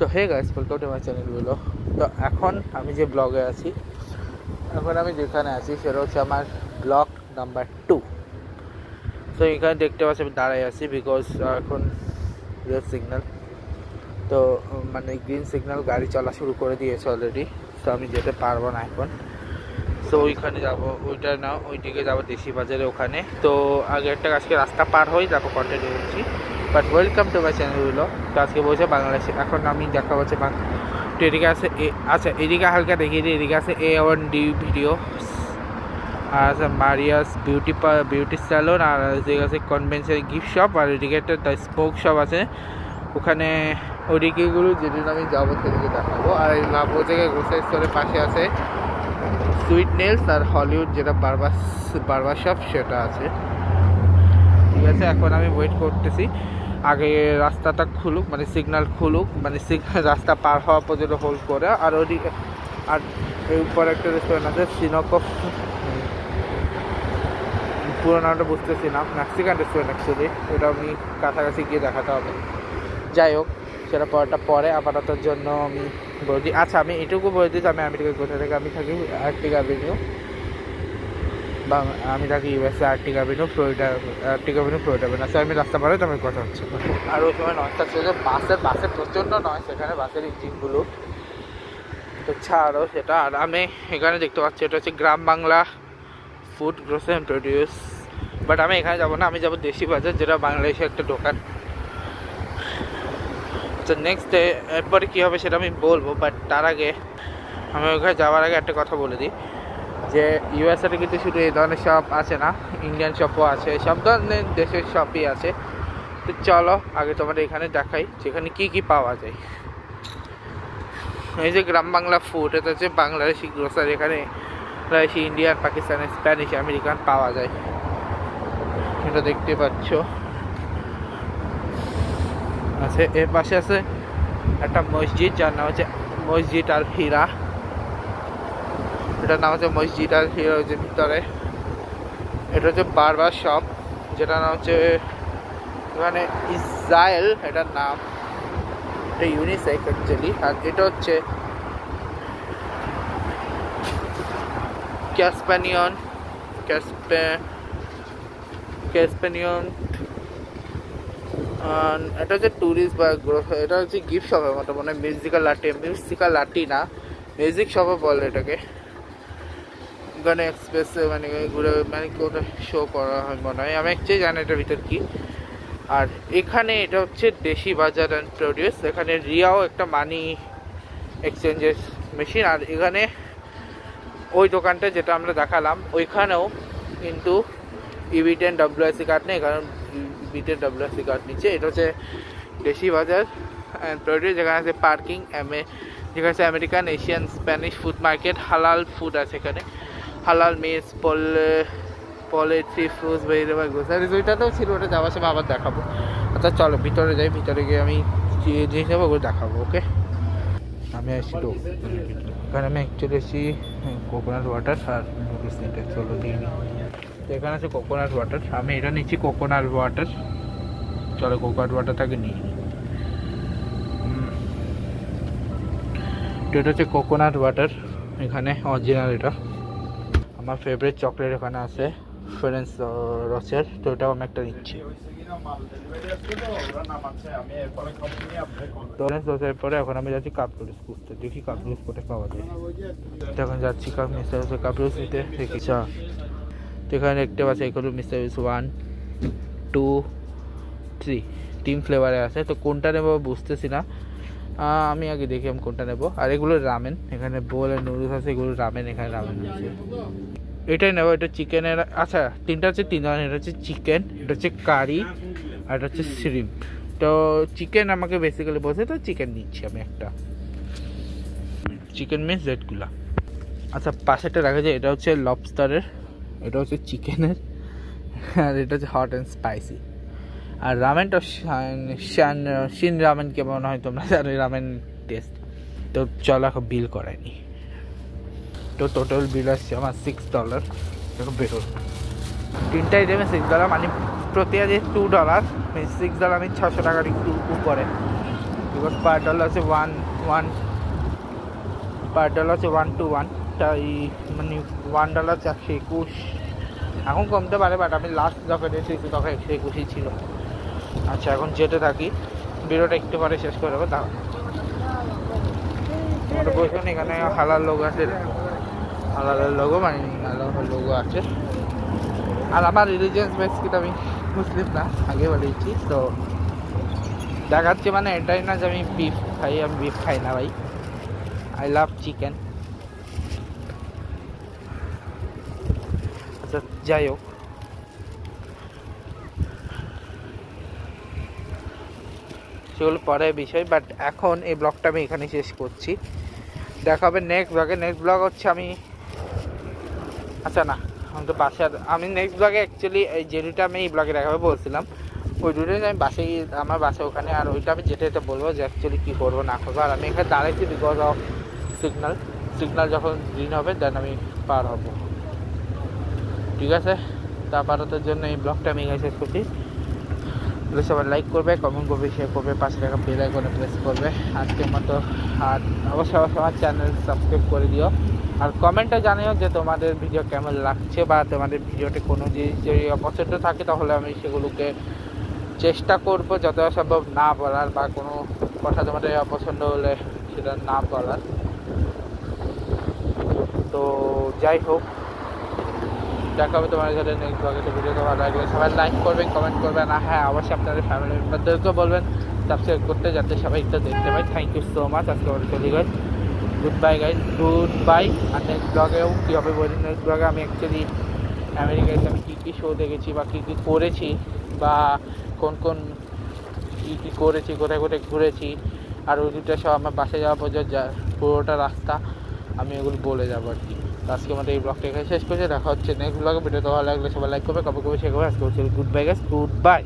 So hey guys, welcome to my channel গুলো। তো এখন আমি যে ব্লগে আছি, এখন আমি যেখানে আছি সেটা হচ্ছে আমার ব্লগ নাম্বার 2। তো এখানে দেখতে পাচ্ছি আমি দাঁড়াই আছি বিকজ এখন রেড সিগন্যাল, তো মানে গ্রিন সিগন্যাল, গাড়ি চলা শুরু করে দিয়েছে অলরেডি। তো আমি যেতে পারবো না এখন। তো ওইখানে যাবো, ওইটা না ওইদিকে যাবো দেশি বাজারে ওখানে। তো আগে একটা আজকে রাস্তা পার হই, তারপর কন্টিনিউ করছি। বাট ওয়েলকাম টু মাই চ্যানেলগুলো। তো আজকে বলছে বাংলাদেশে, এখন আমি দেখা হচ্ছে তো এদিকে আছে আচ্ছা এদিকে হালকা দেখিয়ে দিই। এদিকে আছে A1D ভিডিও, আর আছে মারিয়াস বিউটি স্যালন, আর এদিকে আছে কনভেনশন গিফট শপ, আর এদিকে একটা স্পোক শপ আছে ওখানে। ওইদিকেগুলো যেদিন আমি যাবো সেদিকে দেখাবো। আর এই লাভো থেকে গ্রোসারি স্টোরের পাশে আছে সুইট নেলস আর হলিউড, যেটা বারবার শপ সেটা আছে। ঠিক আছে, এখন আমি ওয়েট করতেছি আগে রাস্তাটা খুলুক, মানে সিগন্যাল খুলুক, মানে সিগন্যাল রাস্তা পার হওয়া পর্যন্ত হোল্ড করে। আর ওদিকে আর এর উপর একটা রেস্টুরেন্ট আছে সিনকফ, পুরো নামটা বুঝতেছি না, মেক্সিকান রেস্টুরেন্ট অ্যাকচুয়ালি। ওটা আমি কাছাকাছি গিয়ে দেখাতে হবে। যাই হোক, সেটা পরে আপাততর জন্য আমি বলছি। আচ্ছা, আমি এটুকু বলে দিচ্ছি, আমি আমেরিকায় কোথায় থাকি। আমি থাকি আর্টিক অ্যাভিনিউ, বা আমি থাকি ইউএসএ আর্টিক অ্যাভিনিউ, ফ্লোরিডা না। স্যার আমি রাস্তা পারে তো আমার কথা হচ্ছে। আর ওই সময় নয় থাকছে যে বাসে প্রচণ্ড নয়, সেখানে বাসের ইঞ্জিনগুলো তো ছাড়ো সেটা। আর আমি এখানে দেখতে পাচ্ছি এটা হচ্ছে Gram Bangla food grocery and produce. But আমি এখানে যাবো না, আমি যাবো দেশি বাজার, যেটা বাংলাদেশের একটা দোকান। তো নেক্সট ডে এরপরে কী হবে সেটা আমি বলবো। বাট তার আগে আমি ওখানে যাওয়ার আগে একটা কথা বলে দিই যে ইউএসএতে কিন্তু শুধু এই ধরনের শপ আছে না, ইন্ডিয়ান শপও আছে, সব ধরনের দেশের শপই আছে। তো চলো আগে তোমাদের এখানে দেখাই যেখানে কী কী পাওয়া যায়। এই যে গ্রাম বাংলা ফুড, এটা হচ্ছে বাংলাদেশি গ্রোসারি। এখানে Bangladeshi, Indian, Pakistani, Spanish, American পাওয়া যায়। এটা দেখতে পাচ্ছ আছে। এর পাশে আছে একটা মসজিদ, যার নাম হচ্ছে মসজিদ আল হিরা। এটার নাম হচ্ছে মসজিদ আল হিরা। যে ভিতরে এটা হচ্ছে বারবার শপ, যেটার নাম হচ্ছে এখানে ইসরায়েল, এটার নাম। এটা ইউনিসেক্স অ্যাকচুয়ালি। আর এটা হচ্ছে ক্যাসপানিয়ন, এটা হচ্ছে ট্যুরিস্ট বা এটা হচ্ছে গিফট শপের মতো, মানে মিউজিক্যাল লাটি না, মিউজিক শপও বলে এটাকে। এখানে এক্সপ্রেসে মানে ঘুরে মানে কোথাও শো করা হয় মনে হয়, আমি অ্যাকচুয়ালি জানি এটার ভিতর কি। আর এখানে এটা হচ্ছে দেশি বাজার অ্যান্ড প্রডিউস। এখানে রিয়াও একটা মানি এক্সচেঞ্জের মেশিন। আর এখানে ওই দোকানটা যেটা আমরা দেখালাম ওইখানেও কিন্তু EB10 WRC কার্ড নেই, কারণ EB10 WRC কার্ড নিচ্ছে। এটা হচ্ছে দেশি বাজার অ্যান্ড প্রডিউস, যেখানে আছে পার্কিং, যেখানে আছে American, Asian, Spanish food market, হালাল ফুড আছে এখানে, হালাল meats, poultry, fruits, vegetable, groceries. ওইটাতেও ছিল, ওটা যাওয়ার সময় আবার দেখাবো। আচ্ছা চলো ভিতরে যাই, ভিতরে গিয়ে আমি জিনিস নেবো ওগুলো দেখাবো। ওকে, আমি আসছি তো এখানে। আমি অ্যাকচুয়ালি এসেছি কোকোনাট ওয়াটার আর নুডলস নিতে। চলো দিয়ে নিই। তো এখানে আছে কোকোনাট ওয়াটার, আমি এটা নিচ্ছি কোকোনাট ওয়াটার। চলো কোকোনাট ওয়াটারটাকে নিই। তো এটা হচ্ছে কোকোনাট ওয়াটার, এখানে অরিজিনাল। এটা আমার ফেভারিট চকলেট এখানে আছে, ফ্রেন্স রসের। তো এটাও আমি একটা নিচ্ছি। রসের পরে এখন আমি যাচ্ছি কাপ নুডলস খুঁজতে, দেখি কাপ নুডলস কোথায় পাওয়া যায়। তখন যাচ্ছি কাপ নুডলস নিতে। দেখি তো এখানে দেখতে পাচ্ছি এগুলো মিস্টার 1, 2, 3 তিন ফ্লেভারে আছে। তো কোনটা নেবো বুঝতেছি না, আমি আগে দেখি আমি কোনটা নেবো। আর এগুলো রামেন, এখানে বোল আর নুডলস আছে, এগুলো রামেন, এখানে রামেন আছে। এটাই নেবো, এটা চিকেনের। আচ্ছা তিনটা হচ্ছে তিন ধরনের, এটা হচ্ছে চিকেন, এটা হচ্ছে কারি, আর এটা হচ্ছে শ্রিম্প। তো চিকেন আমাকে বেসিক্যালি বলছে, তো চিকেন নিচ্ছি আমি একটা। চিকেন মিন্স রেডগুলা। আচ্ছা পাশেটা রাখা যায়, এটা হচ্ছে লবস্টারের, এটা হচ্ছে চিকেনের, আর এটা হচ্ছে হট অ্যান্ড স্পাইসি। আর রামেনটা শিন রামেন কেমন হয় তোমরা জানো, রামেন টেস্ট। তো চলো এখন বিল করায়নি। তো টোটাল বিল আসছে আমার $6। দেখো বেরোল তিনটা আইটেমে $6, মানে প্রতি আজ $2, $6 আমি 600 টাকার একটু উপরে। বিকজ পার ডলার আছে 1:1 তাই মানে $1 121। এখন কমতে পারে, বাট আমি লাস্ট যখন এসেছি তখন 121ই ছিল। আচ্ছা এখন যেতে থাকি, ভিডিওটা একটু পরে শেষ করে দেবো। দাঁড়া তোমাদের বলছেন এখানে হালাল লোগো আছে, হালালের লোগো মানে হালাল লোগো আছে। আর আমার রিলিজিয়াস বেস কিন্তু আমি মুসলিম না, আগে বলেছি তো। দেখাচ্ছে মানে এটাই না যে আমি বিফ খাই, আমি বিফ খাই না ভাই, আই লাভ চিকেন। আচ্ছা যাই হোক, সেগুলো পরে বিষয়, বাট এখন এই ব্লগটা আমি এখানে শেষ করছি। দেখা হবে নেক্সট ব্লগে। নেক্সট ব্লগ হচ্ছে আমি, আচ্ছা না আমি তো বাসার, আমি নেক্সট ব্লগে অ্যাকচুয়ালি এই যে রুটে আমি এই ব্লগে দেখাবে বলছিলাম, ওই রুটে আমি বাসে, আমার বাসা ওখানে, আর ওইটা আমি যেতে যেতে বলবো যে অ্যাকচুয়ালি কী করবো না করবো। আর আমি এখানে দাঁড়াইছি বিকজ অফ সিগন্যাল যখন গ্রিন হবে দেন আমি পার হব, ঠিক আছে। তা পারানোর জন্য এই ব্লগটা আমি এখানে শেষ করছি। সবাই লাইক করবে, কমেন্ট করবে, শেয়ার করবে, পাশে থাকা বেল আইকনে প্রেস করবে আজকের মতো। আর অবশ্যই আমার চ্যানেল সাবস্ক্রাইব করে দিও, আর কমেন্টে জানিও যে তোমাদের ভিডিও কেমন লাগছে, বা তোমাদের ভিডিওতে কোনো যদি অপছন্দ থাকে তাহলে আমি সেগুলোকে চেষ্টা করব যত সম্ভব না বলার, বা কোনো কথা তোমাদের অপছন্দ হলে সেটা না বলার। তো যাই হোক, দেখা হবে তোমাদের সাথে নেক্সট ব্লগে। তো ভিডিওটা ভালো লাগলে সবাই লাইক করবেন, কমেন্ট করবেন, আর হ্যাঁ অবশ্যই আপনাদের ফ্যামিলি মেম্বারদেরকেও বলবেন সাবস্ক্রাইব করতে, যাতে সবাই একটু দেখতে পাই। Thank you so much. আজকে আমরা চলে guys, good bye guys, good bye. আর নেক্সট ব্লগেও কী হবে বলি, নেক্সট ব্লগে আমি অ্যাকচুয়ালি আমেরিকায় আমি কী কী শো দেখেছি, বা কী কী করেছি, বা কোন কোন কী কী করেছি, কোথায় কোথায় ঘুরেছি, আর ওই দুটো সব আমার বাসায় যাওয়া পর্যন্ত পুরোটা রাস্তা আমি এগুলো বলে যাবো আর কি। আজকে আমাদের এই ব্লগটা এখানে শেষ করছে। দেখা হচ্ছে নেক্সট ব্লগে। ভিডিওটা ভালো লাগলে সবাই লাইক করবে, কমেন্ট করবে, শেয়ার করবে। আজকে হচ্ছে good bye guys, good bye.